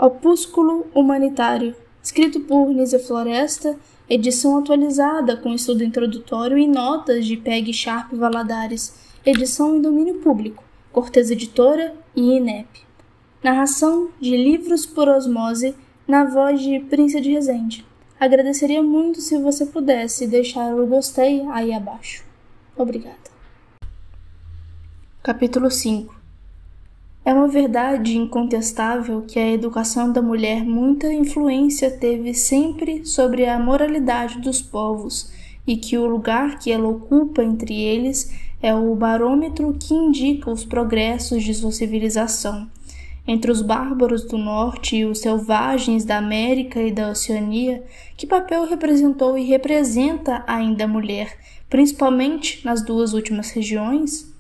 Opúsculo Humanitário, escrito por Nízia Floresta, edição atualizada com estudo introdutório e notas de Peg Sharp Valadares, edição em domínio público, Cortez Editora e INEP. Narração de Livros por Osmose, na voz de Príncia de Resende. Agradeceria muito se você pudesse deixar o gostei aí abaixo. Obrigada. Capítulo 5. É uma verdade incontestável que a educação da mulher muita influência teve sempre sobre a moralidade dos povos e que o lugar que ela ocupa entre eles é o barômetro que indica os progressos de sua civilização. Entre os bárbaros do norte e os selvagens da América e da Oceania, que papel representou e representa ainda a mulher, principalmente nas duas últimas regiões?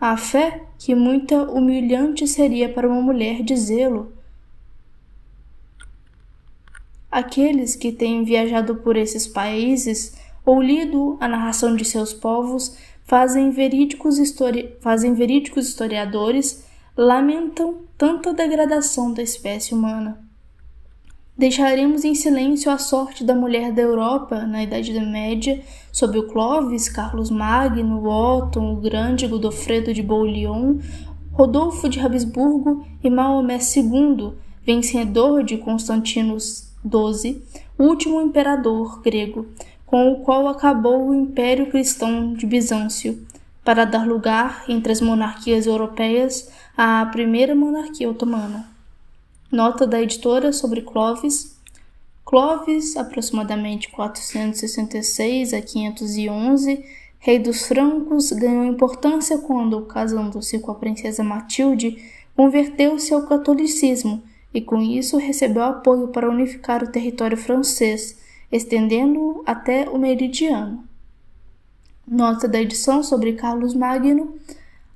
A fé, que muita humilhante seria para uma mulher dizê-lo. Aqueles que têm viajado por esses países ou lido a narração de seus povos fazem verídicos historiadores lamentam tanta degradação da espécie humana. Deixaremos em silêncio a sorte da mulher da Europa na Idade Média, sob o Clovis, Carlos Magno, Otton o Grande, Godofredo de Bouillon, Rodolfo de Habsburgo e Maomé II, vencedor de Constantino XII, o último imperador grego, com o qual acabou o Império Cristão de Bizâncio, para dar lugar, entre as monarquias europeias, à primeira monarquia otomana. Nota da editora sobre Clovis. Clovis, aproximadamente 466 a 511, rei dos francos, ganhou importância quando, casando-se com a princesa Matilde, converteu-se ao catolicismo e com isso recebeu apoio para unificar o território francês, estendendo-o até o meridiano. Nota da edição sobre Carlos Magno.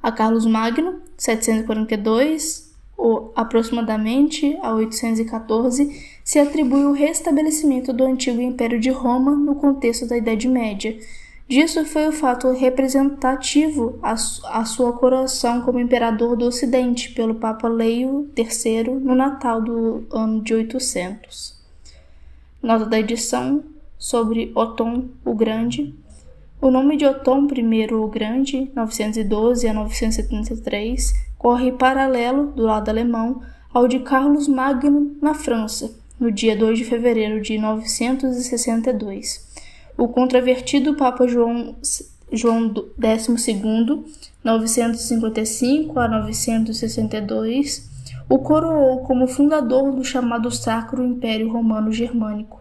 A Carlos Magno, 742 ou aproximadamente a 814, se atribui o restabelecimento do antigo Império de Roma no contexto da Idade Média. Disso foi o fato representativo a sua coroação como imperador do Ocidente pelo Papa Leio III no Natal do ano de 800. Nota da edição sobre Otton o Grande. O nome de Otton I o Grande, 912 a 973, corre paralelo, do lado alemão, ao de Carlos Magno na França, no dia 2 de fevereiro de 962. O controvertido Papa João XII, 955 a 962, o coroou como fundador do chamado Sacro Império Romano Germânico.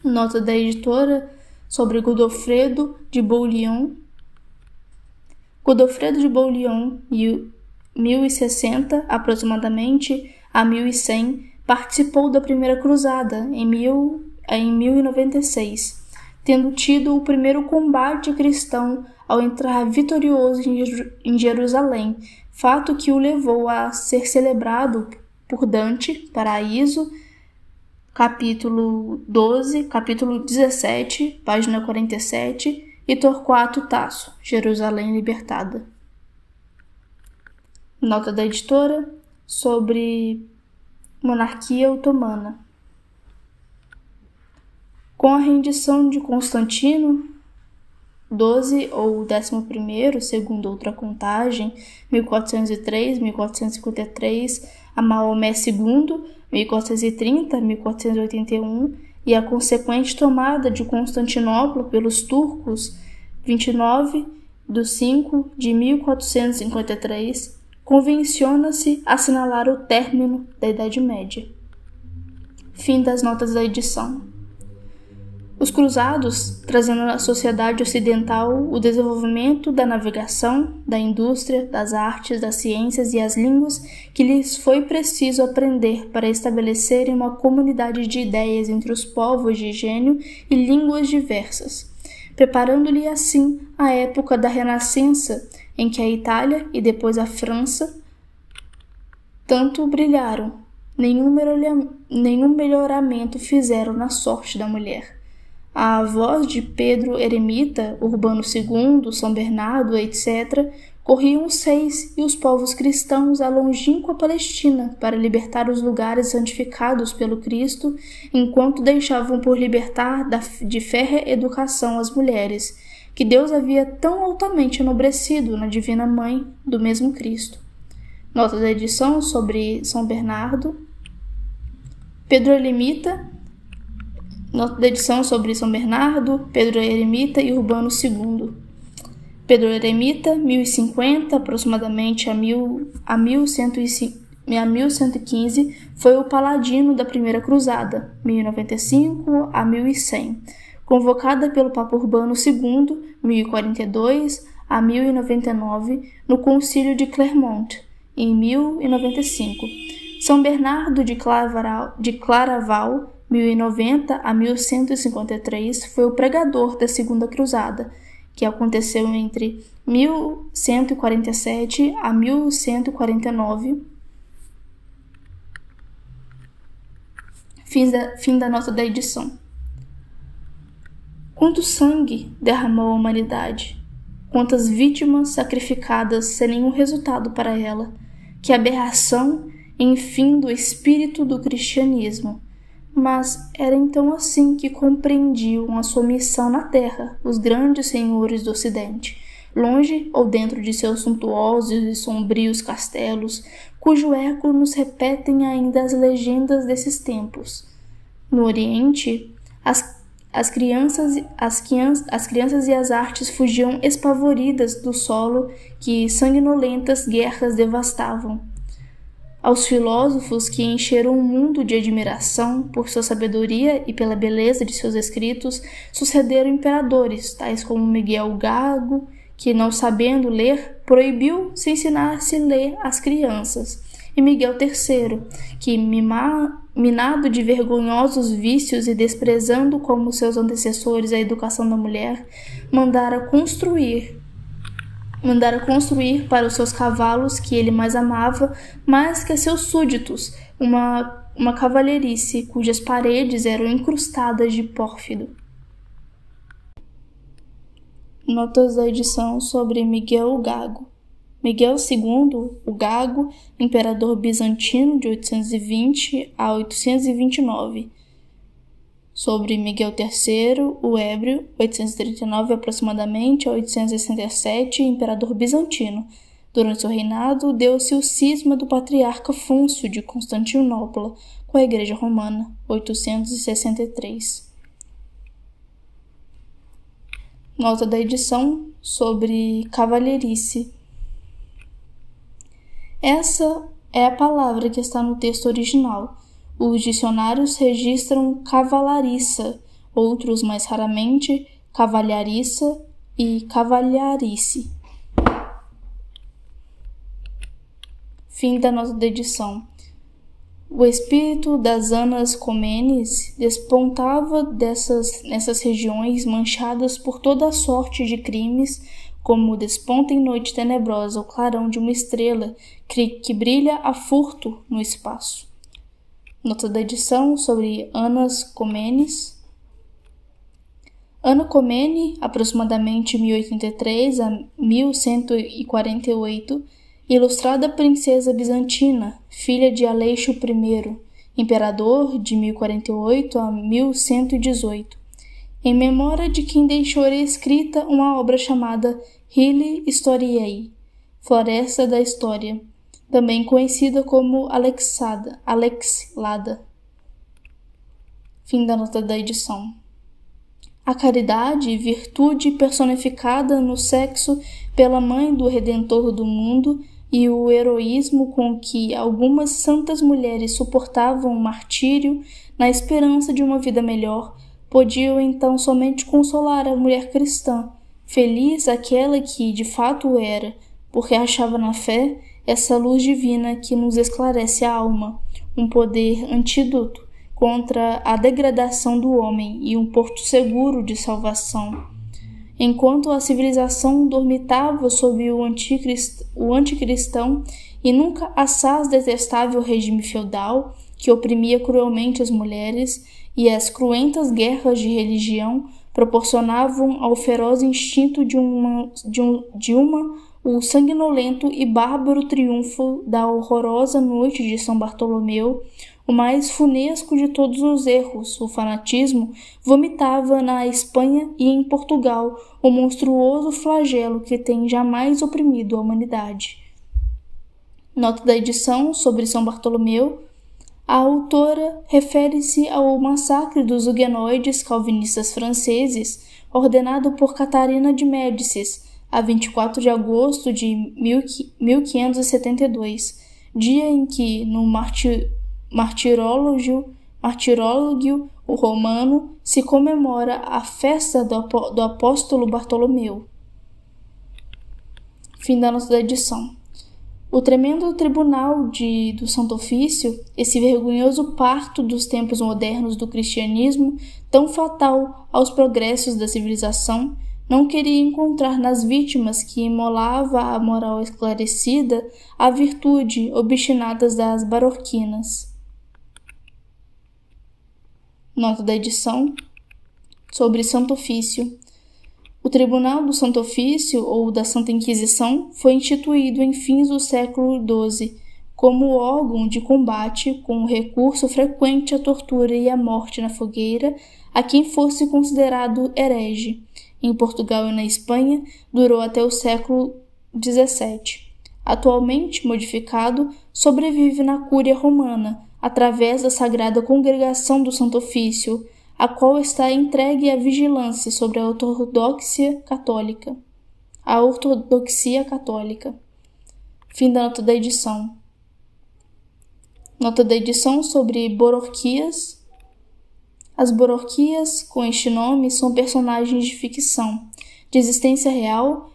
Nota da editora sobre Godofredo de Bouillon. Godofredo de Bouillon, 1060 aproximadamente a 1100, participou da Primeira Cruzada em 1096, tendo tido o primeiro combate cristão ao entrar vitorioso em Jerusalém, fato que o levou a ser celebrado por Dante, Paraíso, capítulo 12, capítulo 17, página 47, e Torquato Tasso, Jerusalém Libertada. Nota da editora sobre Monarquia Otomana. Com a rendição de Constantino XII ou XI, segundo outra contagem, 1403-1453, a Maomé II, 1430-1481, e a consequente tomada de Constantinopla pelos turcos, 29 de 5 de 1453, convenciona-se assinalar o término da Idade Média. Fim das notas da edição. Os cruzados, trazendo à sociedade ocidental o desenvolvimento da navegação, da indústria, das artes, das ciências e as línguas que lhes foi preciso aprender para estabelecerem uma comunidade de ideias entre os povos de gênio e línguas diversas, preparando-lhe assim a época da Renascença, em que a Itália e depois a França tanto brilharam, nenhum melhoramento fizeram na sorte da mulher. A voz de Pedro Eremita, Urbano II, São Bernardo, etc., corriam os reis e os povos cristãos à longínqua Palestina para libertar os lugares santificados pelo Cristo, enquanto deixavam por libertar de férrea educação as mulheres, que Deus havia tão altamente enobrecido na Divina Mãe do mesmo Cristo. Nota da edição sobre São Bernardo. Pedro Eremita. Nota da edição sobre São Bernardo, Pedro Eremita e Urbano II. Pedro Eremita, 1050 aproximadamente a 1115, foi o paladino da Primeira Cruzada, 1095 a 1100, convocada pelo Papa Urbano II, 1042 a 1099, no Concílio de Clermont, em 1095. São Bernardo de Claraval, 1090 a 1153, foi o pregador da Segunda Cruzada, que aconteceu entre 1147 a 1149. Fim da nota da edição. Quanto sangue derramou a humanidade? Quantas vítimas sacrificadas sem nenhum resultado para ela? Que aberração, enfim, do espírito do cristianismo! Mas era então assim que compreendiam a sua missão na terra os grandes senhores do Ocidente, longe ou dentro de seus suntuosos e sombrios castelos, cujo eco nos repetem ainda as legendas desses tempos. No Oriente, as crianças e as artes fugiam espavoridas do solo que sanguinolentas guerras devastavam. Aos filósofos que encheram o mundo de admiração por sua sabedoria e pela beleza de seus escritos, sucederam imperadores, tais como Miguel Gago, que, não sabendo ler, proibiu se ensinasse a ler às crianças, e Miguel III, que, minado de vergonhosos vícios e desprezando como seus antecessores a educação da mulher, mandara construir para os seus cavalos, que ele mais amava, mais que a seus súditos, uma cavalheirice cujas paredes eram incrustadas de pórfido. Notas da edição sobre Miguel Gago. Miguel II, o Gago, imperador bizantino de 820 a 829. Sobre Miguel III, o Ébrio, 839 aproximadamente a 867, imperador bizantino. Durante seu reinado, deu-se o cisma do patriarca Fôncio de Constantinopla com a Igreja Romana, 863. Nota da edição sobre cavalheirice. Essa é a palavra que está no texto original. Os dicionários registram cavalariça, outros mais raramente cavalhariça e cavalharice. Fim da nota da edição. O espírito das Anas Comenes despontava nessas regiões manchadas por toda a sorte de crimes, como desponta em noite tenebrosa o clarão de uma estrela que brilha a furto no espaço. Nota da edição sobre Anas Comenes. Ana Comene, aproximadamente 1083 a 1148, ilustrada princesa bizantina, filha de Aleixo I, imperador de 1048 a 1118, em memória de quem deixou escrita uma obra chamada Hili Historiae, Floresta da História, também conhecida como Alexlada. Fim da nota da edição. A caridade, virtude personificada no sexo pela mãe do Redentor do mundo, e o heroísmo com que algumas santas mulheres suportavam o martírio na esperança de uma vida melhor, podiam então somente consolar a mulher cristã, feliz aquela que de fato era, porque achava na fé essa luz divina que nos esclarece a alma, um poder antídoto contra a degradação do homem e um porto seguro de salvação. Enquanto a civilização dormitava sob o anticristão e nunca assaz detestável regime feudal que oprimia cruelmente as mulheres, e as cruentas guerras de religião proporcionavam ao feroz instinto de uma o sanguinolento e bárbaro triunfo da horrorosa noite de São Bartolomeu, o mais funesco de todos os erros, o fanatismo, vomitava na Espanha e em Portugal o monstruoso flagelo que tem jamais oprimido a humanidade. Nota da edição sobre São Bartolomeu. A autora refere-se ao massacre dos huguenoides calvinistas franceses, ordenado por Catarina de Médicis, a 24 de agosto de 1572, dia em que, no martirólogo romano, se comemora a festa do apóstolo Bartolomeu. Fim da nota da edição. O tremendo tribunal do Santo Ofício, esse vergonhoso parto dos tempos modernos do cristianismo, tão fatal aos progressos da civilização, não queria encontrar nas vítimas que imolava a moral esclarecida a virtude obstinadas das barorquinas. Nota da edição sobre Santo Ofício. O Tribunal do Santo Ofício, ou da Santa Inquisição, foi instituído em fins do século XII como órgão de combate com o recurso frequente à tortura e à morte na fogueira a quem fosse considerado herege. Em Portugal e na Espanha, durou até o século XVII. Atualmente modificado, sobrevive na Cúria Romana, através da Sagrada Congregação do Santo Ofício, a qual está entregue à vigilância sobre a ortodoxia católica. Fim da nota da edição. Nota da edição sobre bororquias. As bororquias, com este nome, são personagens de ficção. De existência real,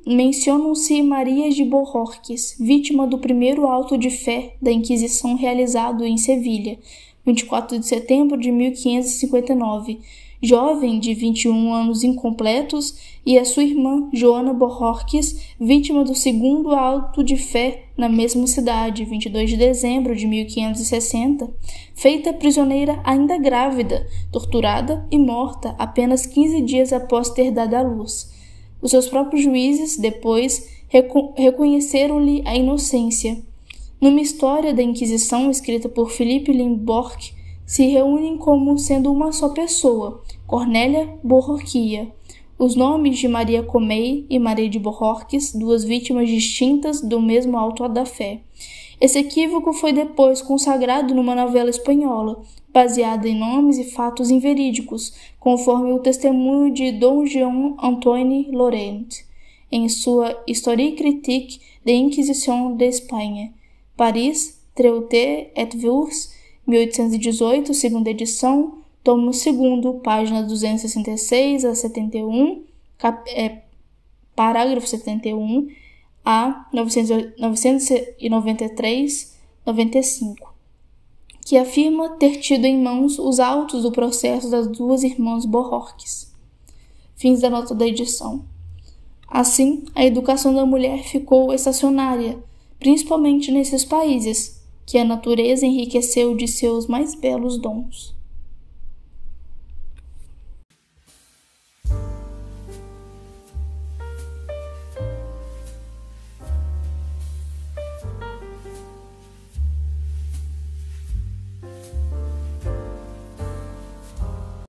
mencionam-se Maria de Bohorques, vítima do primeiro auto de fé da Inquisição realizado em Sevilha, 24 de setembro de 1559, jovem de 21 anos incompletos, e a sua irmã, Joana Bohorques, vítima do segundo auto de fé na mesma cidade, 22 de dezembro de 1560, feita prisioneira ainda grávida, torturada e morta apenas 15 dias após ter dado à luz. Os seus próprios juízes, depois, reconheceram-lhe a inocência. Numa história da Inquisição escrita por Philippe Limborch, se reúnem como sendo uma só pessoa, Cornélia Bororquia. Os nomes de Maria Comey e Maria de Bohorques, duas vítimas distintas do mesmo auto da fé. Esse equívoco foi depois consagrado numa novela espanhola, baseada em nomes e fatos inverídicos, conforme o testemunho de Dom Jean Antoine Laurent, em sua Histoire critique de Inquisition de Espanha. Paris, Treute et Vers, 1818, segunda edição, tomo 2º, página 266 a 71, parágrafo 71, a 993, 95, que afirma ter tido em mãos os autos do processo das duas irmãs Bohorques. Fins da nota da edição. Assim, a educação da mulher ficou estacionária, principalmente nesses países, que a natureza enriqueceu de seus mais belos dons.